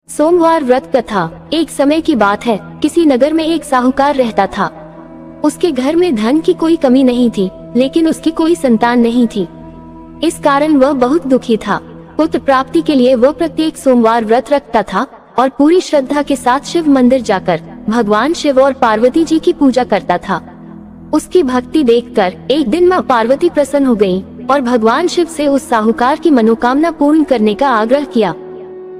सोमवार व्रत कथा। एक समय की बात है, किसी नगर में एक साहूकार रहता था। उसके घर में धन की कोई कमी नहीं थी, लेकिन उसकी कोई संतान नहीं थी। इस कारण वह बहुत दुखी था। पुत्र प्राप्ति के लिए वह प्रत्येक सोमवार व्रत रखता था और पूरी श्रद्धा के साथ शिव मंदिर जाकर भगवान शिव और पार्वती जी की पूजा करता था। उसकी भक्ति देखकर एक दिन माँ पार्वती प्रसन्न हो गयी और भगवान शिव से उस साहूकार की मनोकामना पूर्ण करने का आग्रह किया।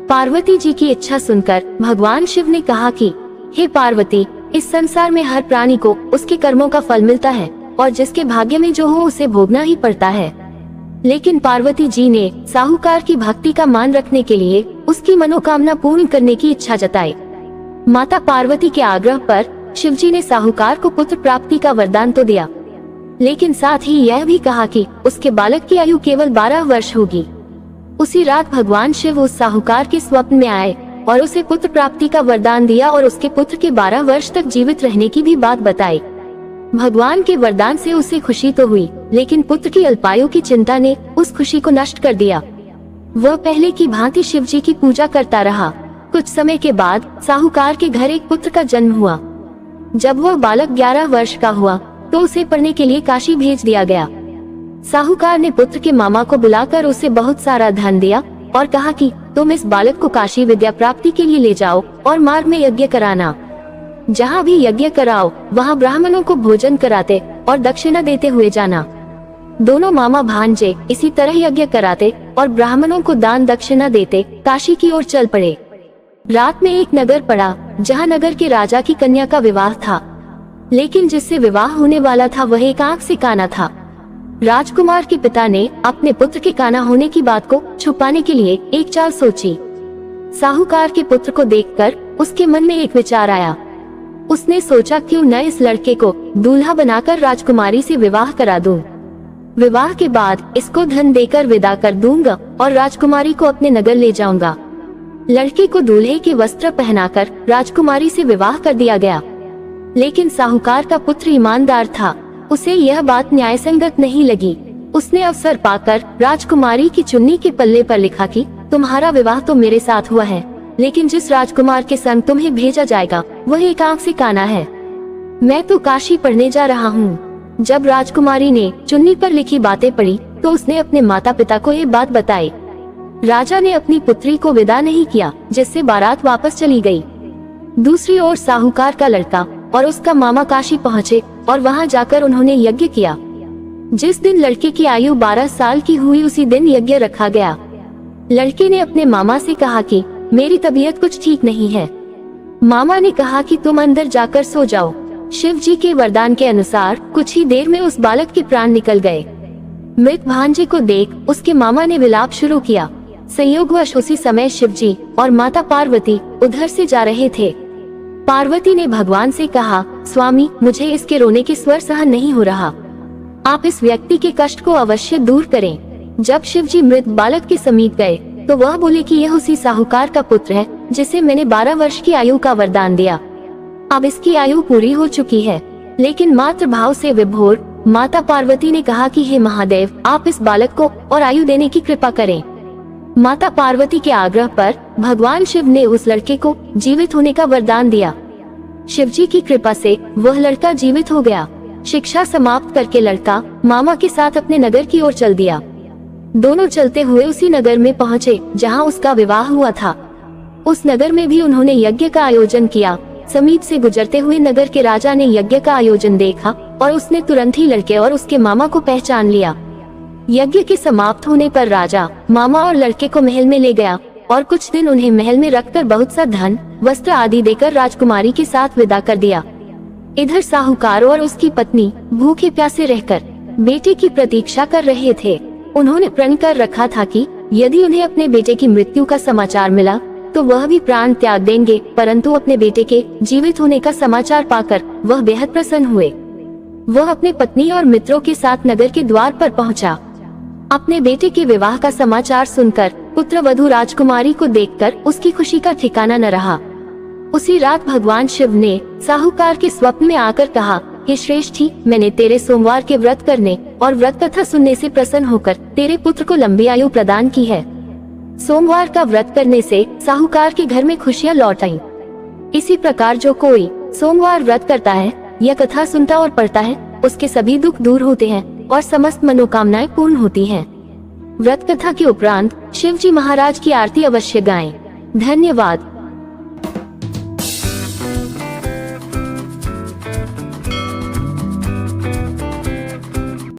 पार्वती जी की इच्छा सुनकर भगवान शिव ने कहा कि हे पार्वती, इस संसार में हर प्राणी को उसके कर्मों का फल मिलता है और जिसके भाग्य में जो हो उसे भोगना ही पड़ता है। लेकिन पार्वती जी ने साहूकार की भक्ति का मान रखने के लिए उसकी मनोकामना पूर्ण करने की इच्छा जताई। माता पार्वती के आग्रह पर शिव जी ने साहूकार को पुत्र प्राप्ति का वरदान तो दिया, लेकिन साथ ही यह भी कहा कि उसके बालक की आयु केवल 12 वर्ष होगी। उसी रात भगवान शिव उस साहूकार के स्वप्न में आए और उसे पुत्र प्राप्ति का वरदान दिया और उसके पुत्र के 12 वर्ष तक जीवित रहने की भी बात बताई। भगवान के वरदान से उसे खुशी तो हुई, लेकिन पुत्र की अल्पायु की चिंता ने उस खुशी को नष्ट कर दिया। वह पहले की भांति शिव जी की पूजा करता रहा। कुछ समय के बाद साहूकार के घर एक पुत्र का जन्म हुआ। जब वह बालक 11 वर्ष का हुआ तो उसे पढ़ने के लिए काशी भेज दिया गया। साहूकार ने पुत्र के मामा को बुलाकर उसे बहुत सारा धन दिया और कहा कि तुम इस बालक को काशी विद्या प्राप्ति के लिए ले जाओ और मार्ग में यज्ञ कराना। जहाँ भी यज्ञ कराओ वहाँ ब्राह्मणों को भोजन कराते और दक्षिणा देते हुए जाना। दोनों मामा भांजे इसी तरह यज्ञ कराते और ब्राह्मणों को दान दक्षिणा देते काशी की ओर चल पड़े। रात में एक नगर पड़ा जहाँ नगर के राजा की कन्या का विवाह था, लेकिन जिससे विवाह होने वाला था वह एक आंख से काना था। राजकुमार के पिता ने अपने पुत्र के काना होने की बात को छुपाने के लिए एक चाल सोची। साहूकार के पुत्र को देखकर उसके मन में एक विचार आया। उसने सोचा क्यों न इस लड़के को दूल्हा बनाकर राजकुमारी से विवाह करा दूं। विवाह के बाद इसको धन देकर विदा कर दूंगा और राजकुमारी को अपने नगर ले जाऊंगा। लड़के को दूल्हे के वस्त्र पहनाकर राजकुमारी से विवाह कर दिया गया, लेकिन साहूकार का पुत्र ईमानदार था। उसे यह बात न्यायसंगत नहीं लगी। उसने अवसर पाकर राजकुमारी की चुन्नी के पल्ले पर लिखा कि तुम्हारा विवाह तो मेरे साथ हुआ है, लेकिन जिस राजकुमार के संग तुम्हें भेजा जाएगा वह एक आंख से काना है। मैं तो काशी पढ़ने जा रहा हूँ। जब राजकुमारी ने चुन्नी पर लिखी बातें पढ़ी तो उसने अपने माता पिता को ये बात बताई। राजा ने अपनी पुत्री को विदा नहीं किया, जिससे बारात वापस चली गई। दूसरी ओर साहूकार का लड़का और उसका मामा काशी पहुँचे और वहां जाकर उन्होंने यज्ञ किया। जिस दिन लड़के की आयु 12 साल की हुई उसी दिन यज्ञ रखा गया। लड़के ने अपने मामा से कहा कि मेरी तबीयत कुछ ठीक नहीं है। मामा ने कहा कि तुम अंदर जाकर सो जाओ। शिव जी के वरदान के अनुसार कुछ ही देर में उस बालक के प्राण निकल गए। मृत भांजे को देख उसके मामा ने विलाप शुरू किया। संयोगवश उसी समय शिव जी और माता पार्वती उधर से जा रहे थे। पार्वती ने भगवान से कहा, स्वामी, मुझे इसके रोने के स्वर सहन नहीं हो रहा। आप इस व्यक्ति के कष्ट को अवश्य दूर करें। जब शिव जी मृत बालक के समीप गए तो वह बोले कि यह उसी साहूकार का पुत्र है जिसे मैंने 12 वर्ष की आयु का वरदान दिया। अब इसकी आयु पूरी हो चुकी है। लेकिन मातृ भाव से विभोर माता पार्वती ने कहा कि हे महादेव, आप इस बालक को और आयु देने की कृपा करें। माता पार्वती के आग्रह पर भगवान शिव ने उस लड़के को जीवित होने का वरदान दिया। शिव जी की कृपा से वह लड़का जीवित हो गया। शिक्षा समाप्त करके लड़का मामा के साथ अपने नगर की ओर चल दिया। दोनों चलते हुए उसी नगर में पहुँचे जहाँ उसका विवाह हुआ था। उस नगर में भी उन्होंने यज्ञ का आयोजन किया। समीप से गुजरते हुए नगर के राजा ने यज्ञ का आयोजन देखा और उसने तुरंत ही लड़के और उसके मामा को पहचान लिया। यज्ञ के समाप्त होने पर राजा मामा और लड़के को महल में ले गया और कुछ दिन उन्हें महल में रखकर बहुत सा धन, वस्त्र आदि देकर राजकुमारी के साथ विदा कर दिया। इधर साहूकार और उसकी पत्नी भूखे प्यासे रहकर बेटे की प्रतीक्षा कर रहे थे। उन्होंने प्रण कर रखा था कि यदि उन्हें अपने बेटे की मृत्यु का समाचार मिला तो वह भी प्राण त्याग देंगे, परंतु अपने बेटे के जीवित होने का समाचार पाकर वह बेहद प्रसन्न हुए। वह अपने पत्नी और मित्रों के साथ नगर के द्वार पर पहुंचा। अपने बेटे के विवाह का समाचार सुनकर पुत्र वधू राजकुमारी को देखकर उसकी खुशी का ठिकाना न रहा। उसी रात भगवान शिव ने साहूकार के स्वप्न में आकर कहा, हे श्रेष्ठी, मैंने तेरे सोमवार के व्रत करने और व्रत कथा सुनने से प्रसन्न होकर तेरे पुत्र को लंबी आयु प्रदान की है। सोमवार का व्रत करने से साहूकार के घर में खुशियां लौट आईं। इसी प्रकार जो कोई सोमवार व्रत करता है, यह कथा सुनता और पढ़ता है, उसके सभी दुख दूर होते हैं और समस्त मनोकामनाएं पूर्ण होती हैं। व्रत कथा के उपरांत शिव जी महाराज की आरती अवश्य गाएं। धन्यवाद।